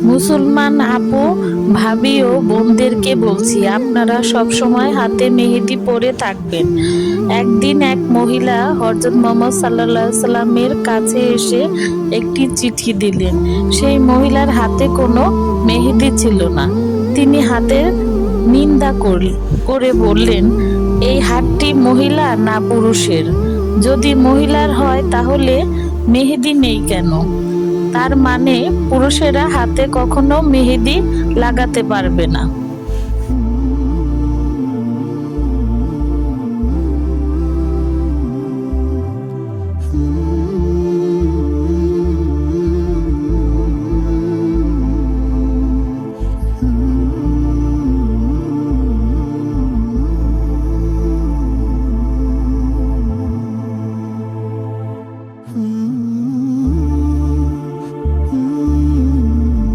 মুসলমান আপু, ভাবি ও বোনদেরকে বলছি, আপনারা সব সময় হাতে মেহেদি পরে থাকবেন। একদিন এক মহিলা হযরত মুহাম্মদ সাল্লাল্লাহু আলাইহি সাল্লামের কাছে এসে একটি চিঠি দিলেন। সেই মহিলার হাতে কোনো মেহেদি ছিল না। তিনি হাতের নিন্দা করে বললেন, এই হাতটি মহিলা না পুরুষের? যদি মহিলার হয় তাহলে মেহেদি নেই কেন? তার মানে পুরুষেরা হাতে কখনো মেহেদি লাগাতে পারবে না।